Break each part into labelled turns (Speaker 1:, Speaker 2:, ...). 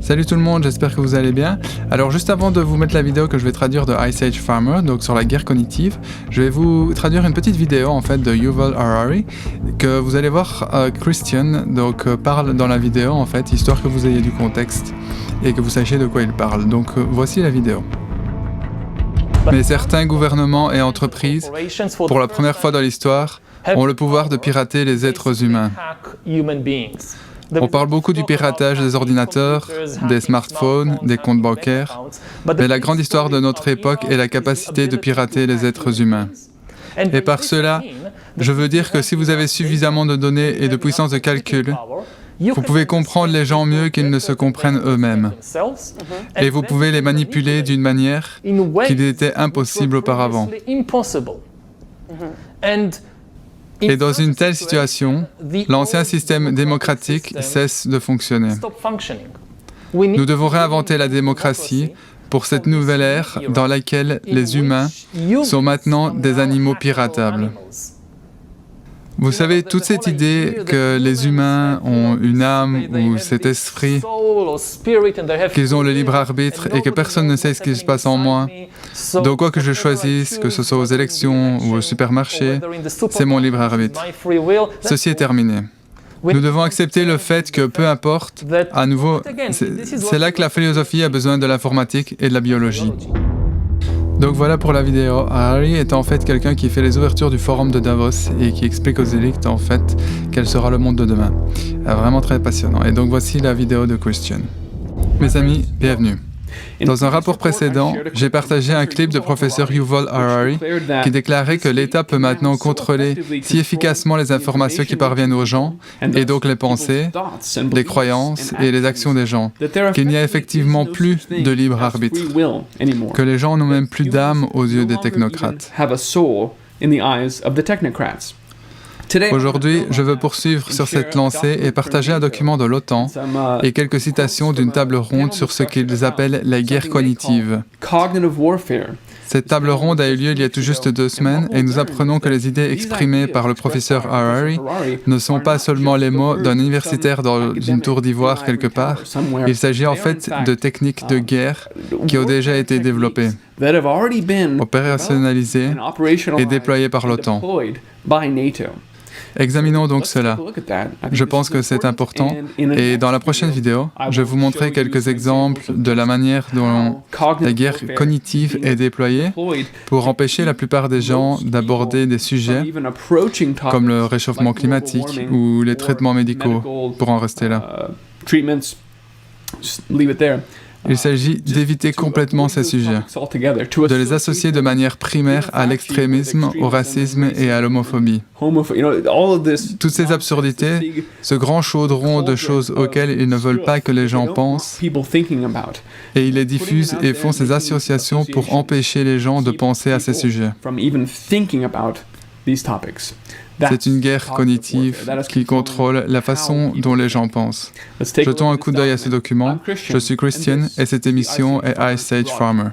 Speaker 1: Salut tout le monde, j'espère que vous allez bien. Alors juste avant de vous mettre la vidéo que je vais traduire de Ice Age Farmer, donc sur la guerre cognitive, je vais vous traduire une petite vidéo en fait de Yuval Harari que vous allez voir Christian parle dans la vidéo en fait, histoire que vous ayez du contexte et que vous sachiez de quoi il parle. Donc voici la vidéo. Mais certains gouvernements et entreprises, pour la première fois dans l'histoire, ont le pouvoir de pirater les êtres humains. On parle beaucoup du piratage des ordinateurs, des smartphones, des comptes bancaires, mais la grande histoire de notre époque est la capacité de pirater les êtres humains. Et par cela, je veux dire que si vous avez suffisamment de données et de puissance de calcul, vous pouvez comprendre les gens mieux qu'ils ne se comprennent eux-mêmes. Et vous pouvez les manipuler d'une manière qu'il était impossible auparavant. Et dans une telle situation, l'ancien système démocratique cesse de fonctionner. Nous devons réinventer la démocratie pour cette nouvelle ère dans laquelle les humains sont maintenant des animaux piratables. Vous savez, toute cette idée que les humains ont une âme ou cet esprit, qu'ils ont le libre arbitre et que personne ne sait ce qui se passe en moi, donc quoi que je choisisse, que ce soit aux élections ou au supermarché, c'est mon libre arbitre. Ceci est terminé. Nous devons accepter le fait que peu importe, à nouveau, c'est là que la philosophie a besoin de l'informatique et de la biologie. Donc voilà pour la vidéo. Harari est en fait quelqu'un qui fait les ouvertures du forum de Davos et qui explique aux élites en fait quel sera le monde de demain. Vraiment très passionnant. Et donc voici la vidéo de Christian. Mes amis, bienvenue. Dans un rapport précédent, j'ai partagé un clip de professeur Yuval Harari qui déclarait que l'État peut maintenant contrôler si efficacement les informations qui parviennent aux gens, et donc les pensées, les croyances et les actions des gens, qu'il n'y a effectivement plus de libre arbitre, que les gens n'ont même plus d'âme aux yeux des technocrates. Aujourd'hui, je veux poursuivre sur cette lancée et partager un document de l'OTAN et quelques citations d'une table ronde sur ce qu'ils appellent la guerre cognitive. Cette table ronde a eu lieu il y a tout juste 2 semaines et nous apprenons que les idées exprimées par le professeur Harari ne sont pas seulement les mots d'un universitaire dans une tour d'ivoire quelque part. Il s'agit en fait de techniques de guerre qui ont déjà été développées, opérationnalisées et déployées par l'OTAN. Examinons donc cela. Je pense que c'est important et dans la prochaine vidéo, je vais vous montrer quelques exemples de la manière dont la guerre cognitive est déployée pour empêcher la plupart des gens d'aborder des sujets comme le réchauffement climatique ou les traitements médicaux, pour en rester là. Il s'agit d'éviter complètement ces sujets, de les associer de manière primaire à l'extrémisme, au racisme et à l'homophobie. Toutes ces absurdités, ce grand chaudron de choses auxquelles ils ne veulent pas que les gens pensent, et ils les diffusent et font ces associations pour empêcher les gens de penser à ces sujets. C'est une guerre cognitive qui contrôle la façon dont les gens pensent. Jetons un coup d'œil à ce document. Je suis Christian et cette émission est Ice Age Farmer.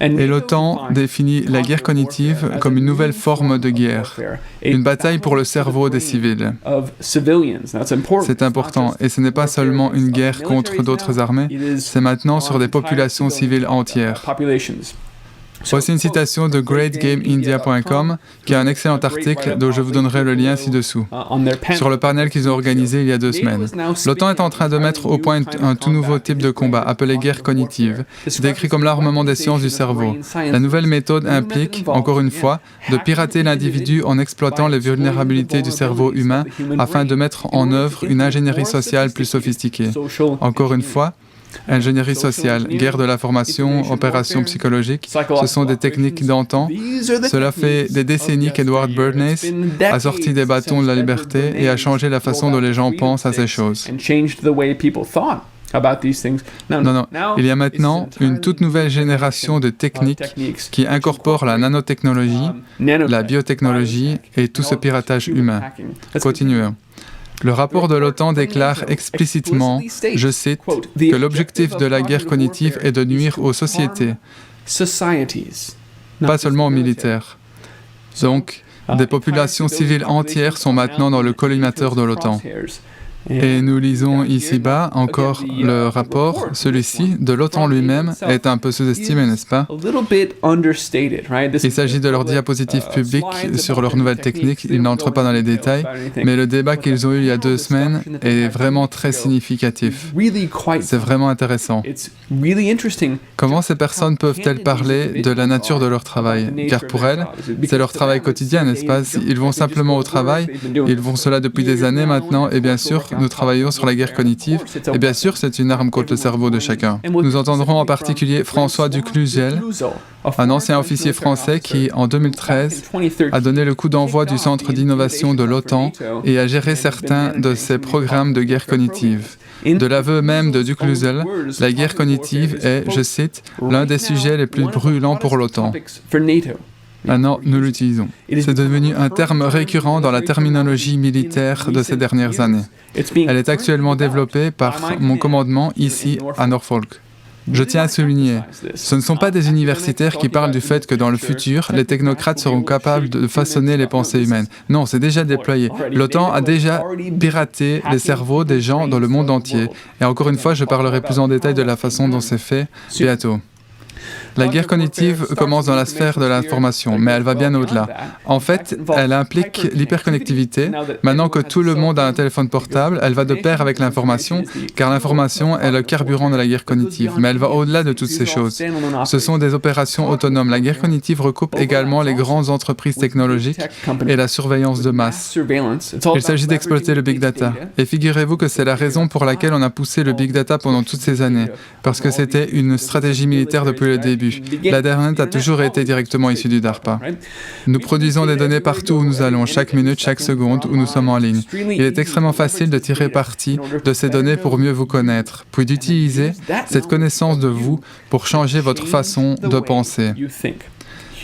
Speaker 1: Et l'OTAN définit la guerre cognitive comme une nouvelle forme de guerre, une bataille pour le cerveau des civils. C'est important, et ce n'est pas seulement une guerre contre d'autres armées, c'est maintenant sur des populations civiles entières. Voici une citation de GreatGameIndia.com qui a un excellent article dont je vous donnerai le lien ci-dessous, sur le panel qu'ils ont organisé il y a 2 semaines. L'OTAN est en train de mettre au point un tout nouveau type de combat, appelé guerre cognitive, décrit comme l'armement des sciences du cerveau. La nouvelle méthode implique, encore une fois, de pirater l'individu en exploitant les vulnérabilités du cerveau humain afin de mettre en œuvre une ingénierie sociale plus sophistiquée. Encore une fois, ingénierie sociale, guerre de l'information, opérations psychologiques, ce sont des techniques d'antan. Cela fait des décennies qu'Edward Bernays a sorti des bâtons de la liberté et a changé la façon dont les gens pensent à ces choses. Non, il y a maintenant une toute nouvelle génération de techniques qui incorporent la nanotechnologie, la biotechnologie et tout ce piratage humain. Continuons. Le rapport de l'OTAN déclare explicitement, je cite, que l'objectif de la guerre cognitive est de nuire aux sociétés, pas seulement aux militaires. Donc, des populations civiles entières sont maintenant dans le collimateur de l'OTAN. Et nous lisons ici-bas encore le rapport, celui-ci, de l'OTAN lui-même, est un peu sous-estimé, n'est-ce pas? Il s'agit de leurs diapositives publiques sur leurs nouvelles techniques, ils n'entrent pas dans les détails, mais le débat qu'ils ont eu il y a 2 semaines est vraiment très significatif. C'est vraiment intéressant. Comment ces personnes peuvent-elles parler de la nature de leur travail? Car pour elles, c'est leur travail quotidien, n'est-ce pas? Ils vont simplement au travail, ils font cela depuis des années maintenant, et bien sûr, nous travaillons sur la guerre cognitive, et bien sûr, c'est une arme contre le cerveau de chacun. Nous entendrons en particulier François Ducluzel, un ancien officier français qui, en 2013, a donné le coup d'envoi du Centre d'innovation de l'OTAN et a géré certains de ses programmes de guerre cognitive. De l'aveu même de Ducluzel, la guerre cognitive est, je cite, l'un des sujets les plus brûlants pour l'OTAN. Maintenant, nous l'utilisons. C'est devenu un terme récurrent dans la terminologie militaire de ces dernières années. Elle est actuellement développée par mon commandement ici à Norfolk. Je tiens à souligner, ce ne sont pas des universitaires qui parlent du fait que dans le futur, les technocrates seront capables de façonner les pensées humaines. Non, c'est déjà déployé. L'OTAN a déjà piraté les cerveaux des gens dans le monde entier. Et encore une fois, je parlerai plus en détail de la façon dont c'est fait bientôt. La guerre cognitive commence dans la sphère de l'information, mais elle va bien au-delà. En fait, elle implique l'hyperconnectivité. Maintenant que tout le monde a un téléphone portable, elle va de pair avec l'information, car l'information est le carburant de la guerre cognitive, mais elle va au-delà de toutes ces choses. Ce sont des opérations autonomes. La guerre cognitive recoupe également les grandes entreprises technologiques et la surveillance de masse. Il s'agit d'exploiter le big data. Et figurez-vous que c'est la raison pour laquelle on a poussé le big data pendant toutes ces années, parce que c'était une stratégie militaire depuis le début. L'Internet a toujours été directement issu du DARPA. Nous produisons des données partout où nous allons, chaque minute, chaque seconde où nous sommes en ligne. Il est extrêmement facile de tirer parti de ces données pour mieux vous connaître, puis d'utiliser cette connaissance de vous pour changer votre façon de penser.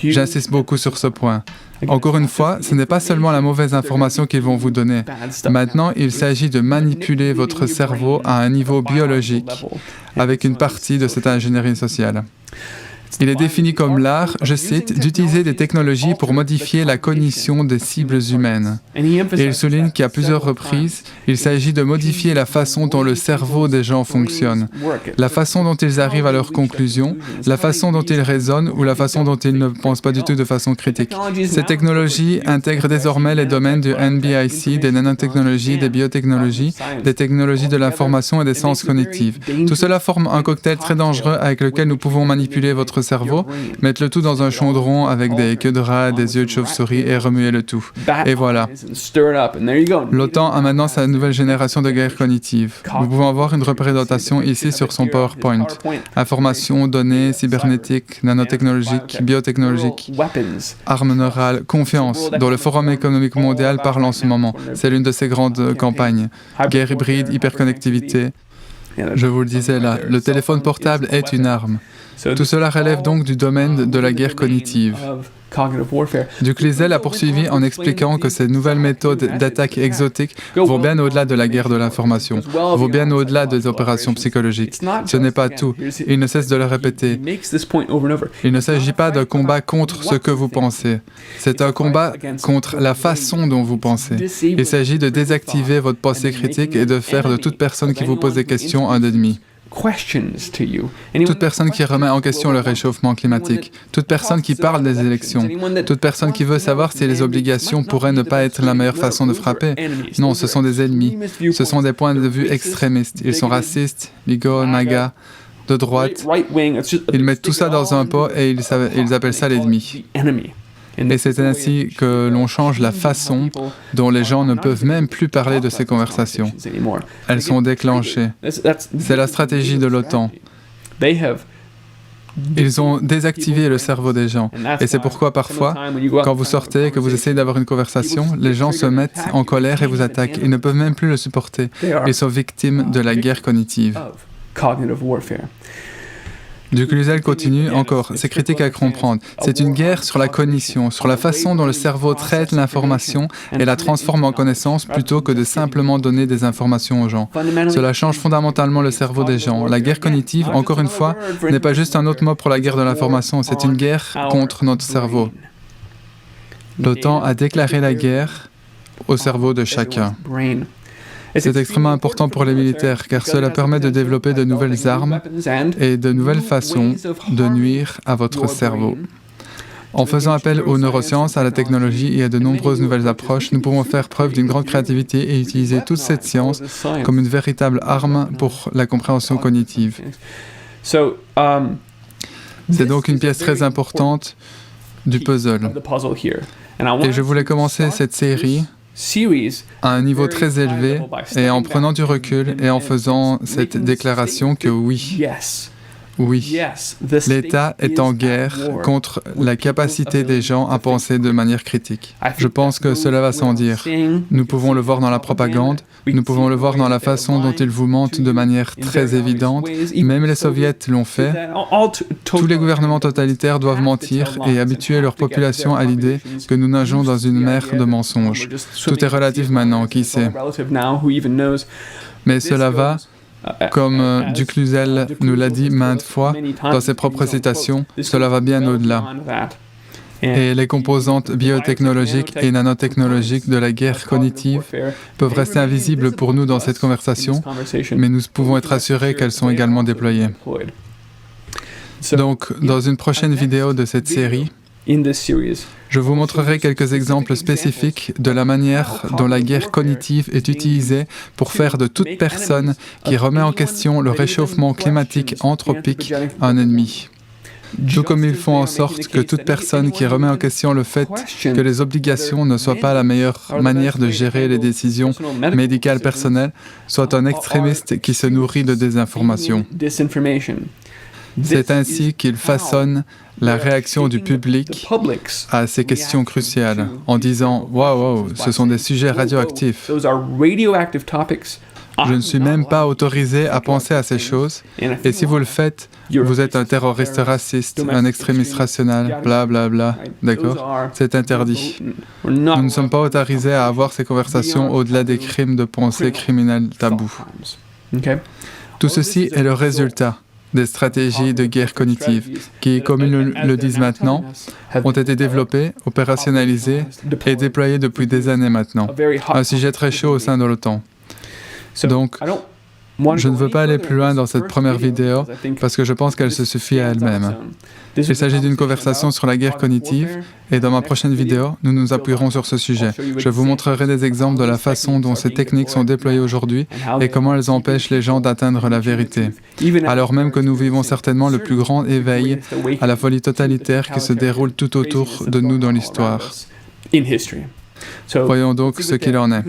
Speaker 1: J'insiste beaucoup sur ce point. Encore une fois, ce n'est pas seulement la mauvaise information qu'ils vont vous donner. Maintenant, il s'agit de manipuler votre cerveau à un niveau biologique avec une partie de cette ingénierie sociale. Il est défini comme l'art, je cite, d'utiliser des technologies pour modifier la cognition des cibles humaines. Et il souligne qu'à plusieurs reprises, il s'agit de modifier la façon dont le cerveau des gens fonctionne, la façon dont ils arrivent à leurs conclusions, la façon dont ils raisonnent ou la façon dont ils ne pensent pas du tout de façon critique. Ces technologies intègrent désormais les domaines du NBIC, des nanotechnologies, des biotechnologies, des technologies de l'information et des sciences cognitives. Tout cela forme un cocktail très dangereux avec lequel nous pouvons manipuler votre cerveau, mettre le tout dans un chaudron avec des queues de rats, des yeux de chauve-souris et remuer le tout. Et voilà. L'OTAN a maintenant sa nouvelle génération de guerre cognitive. Nous pouvons avoir une représentation ici sur son PowerPoint. Informations, données, cybernétiques, nanotechnologiques, biotechnologiques, armes neurales, confiance, dont le Forum économique mondial parle en ce moment. C'est l'une de ses grandes campagnes. Guerre hybride, hyperconnectivité. Je vous le disais là, le téléphone portable est une arme. Tout cela relève donc du domaine de la guerre cognitive. Ducluzel a poursuivi en expliquant que ces nouvelles méthodes d'attaque exotiques vont bien au-delà de la guerre de l'information, vont bien au-delà des opérations psychologiques. Ce n'est pas tout. Il ne cesse de le répéter. Il ne s'agit pas d'un combat contre ce que vous pensez. C'est un combat contre la façon dont vous pensez. Il s'agit de désactiver votre pensée critique et de faire de toute personne qui vous pose des questions un ennemi. Toute personne qui remet en question le réchauffement climatique, toute personne qui parle des élections, toute personne qui veut savoir si les obligations pourraient ne pas être la meilleure façon de frapper. Non, ce sont des ennemis. Ce sont des points de vue extrémistes. Ils sont racistes, bigots, MAGA, de droite. Ils mettent tout ça dans un pot et ils appellent ça l'ennemi. Et c'est ainsi que l'on change la façon dont les gens ne peuvent même plus parler de ces conversations. Elles sont déclenchées. C'est la stratégie de l'OTAN. Ils ont désactivé le cerveau des gens. Et c'est pourquoi parfois, quand vous sortez et que vous essayez d'avoir une conversation, les gens se mettent en colère et vous attaquent. Ils ne peuvent même plus le supporter. Ils sont victimes de la guerre cognitive. Ducluzel continue encore, c'est critique à comprendre. C'est une guerre sur la cognition, sur la façon dont le cerveau traite l'information et la transforme en connaissance plutôt que de simplement donner des informations aux gens. Cela change fondamentalement le cerveau des gens. La guerre cognitive, encore une fois, n'est pas juste un autre mot pour la guerre de l'information, c'est une guerre contre notre cerveau. L'OTAN a déclaré la guerre au cerveau de chacun. C'est extrêmement important pour les militaires car cela permet de développer de nouvelles armes et de nouvelles façons de nuire à votre cerveau. En faisant appel aux neurosciences, à la technologie et à de nombreuses nouvelles approches, nous pouvons faire preuve d'une grande créativité et utiliser toute cette science comme une véritable arme pour la compréhension cognitive. C'est donc une pièce très importante du puzzle. Et je voulais commencer cette série à un niveau très élevé et en prenant du recul et en faisant cette déclaration que oui, l'État est en guerre contre la capacité des gens à penser de manière critique. Je pense que cela va sans dire. Nous pouvons le voir dans la propagande, nous pouvons le voir dans la façon dont ils vous mentent de manière très évidente. Même les soviets l'ont fait. Tous les gouvernements totalitaires doivent mentir et habituer leur population à l'idée que nous nageons dans une mer de mensonges. Tout est relatif maintenant, qui sait. Mais cela va, comme Ducluzel nous l'a dit maintes fois dans ses propres citations, cela va bien au-delà. Et les composantes biotechnologiques et nanotechnologiques de la guerre cognitive peuvent rester invisibles pour nous dans cette conversation, mais nous pouvons être assurés qu'elles sont également déployées. Donc, dans une prochaine vidéo de cette série, je vous montrerai quelques exemples spécifiques de la manière dont la guerre cognitive est utilisée pour faire de toute personne qui remet en question le réchauffement climatique anthropique un ennemi. Tout comme ils font en sorte que toute personne qui remet en question le fait que les obligations ne soient pas la meilleure manière de gérer les décisions médicales personnelles soit un extrémiste qui se nourrit de désinformation. C'est ainsi qu'ils façonnent la réaction du public à ces questions cruciales, en disant « Waouh, ce sont des sujets radioactifs. Je ne suis même pas autorisé à penser à ces choses, et si vous le faites, vous êtes un terroriste raciste, un extrémiste rationnel, bla bla bla, d'accord? C'est interdit. Nous ne sommes pas autorisés à avoir ces conversations au-delà des crimes de pensée criminels tabous. » Tout ceci est le résultat des stratégies de guerre cognitive qui, comme ils le disent maintenant, ont été développées, opérationnalisées et déployées depuis des années maintenant. Un sujet très chaud au sein de l'OTAN. Donc, je ne veux pas aller plus loin dans cette première vidéo parce que je pense qu'elle se suffit à elle-même. Il s'agit d'une conversation sur la guerre cognitive et dans ma prochaine vidéo, nous nous appuierons sur ce sujet. Je vous montrerai des exemples de la façon dont ces techniques sont déployées aujourd'hui et comment elles empêchent les gens d'atteindre la vérité. Alors même que nous vivons certainement le plus grand éveil à la folie totalitaire qui se déroule tout autour de nous dans l'histoire. Voyons donc ce qu'il en est.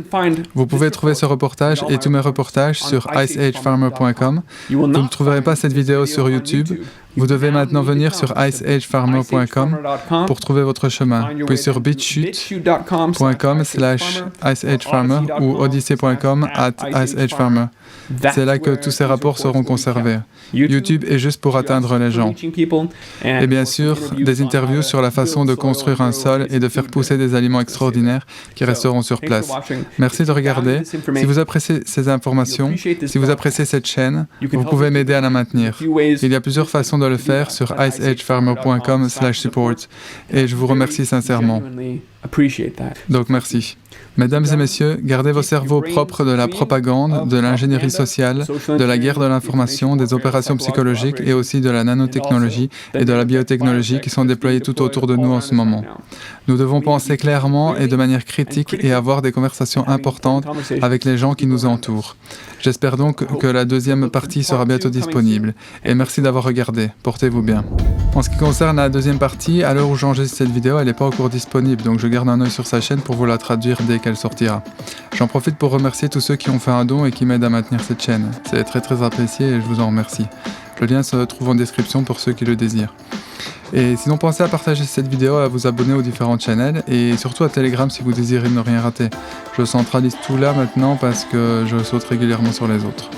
Speaker 1: Vous pouvez trouver ce reportage et tous mes reportages sur iceagefarmer.com. Vous ne trouverez pas cette vidéo sur YouTube. Vous devez maintenant venir sur iceagefarmer.com pour trouver votre chemin, puis sur bitchute.com/iceagefarmer ou odyssey.com/iceagefarmer. C'est là que tous ces rapports seront conservés. YouTube est juste pour atteindre les gens. Et bien sûr, des interviews sur la façon de construire un sol et de faire pousser des aliments extraordinaires qui resteront sur place. Merci de regarder. Si vous appréciez ces informations, si vous appréciez cette chaîne, vous pouvez m'aider à la maintenir. Il y a plusieurs façons de le faire sur iceagefarmer.com/support et je vous remercie sincèrement. Donc merci. Mesdames et messieurs, gardez vos cerveaux propres de la propagande, de l'ingénierie sociale, de la guerre de l'information, des opérations psychologiques et aussi de la nanotechnologie et de la biotechnologie qui sont déployées tout autour de nous en ce moment. Nous devons penser clairement et de manière critique et avoir des conversations importantes avec les gens qui nous entourent. J'espère donc que la deuxième partie sera bientôt disponible. Et merci d'avoir regardé. Portez-vous bien. En ce qui concerne la deuxième partie, à l'heure où j'enregistre cette vidéo, elle n'est pas encore disponible, donc je garde un œil sur sa chaîne pour vous la traduire dès qu'elle sortira. J'en profite pour remercier tous ceux qui ont fait un don et qui m'aident à maintenir cette chaîne. C'est très très apprécié et je vous en remercie. Le lien se trouve en description pour ceux qui le désirent. Et sinon, pensez à partager cette vidéo, à vous abonner aux différentes chaînes et surtout à Telegram si vous désirez ne rien rater. Je centralise tout là maintenant parce que je saute régulièrement sur les autres.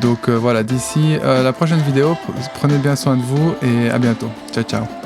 Speaker 1: Donc voilà, d'ici la prochaine vidéo, prenez bien soin de vous et à bientôt. Ciao ciao.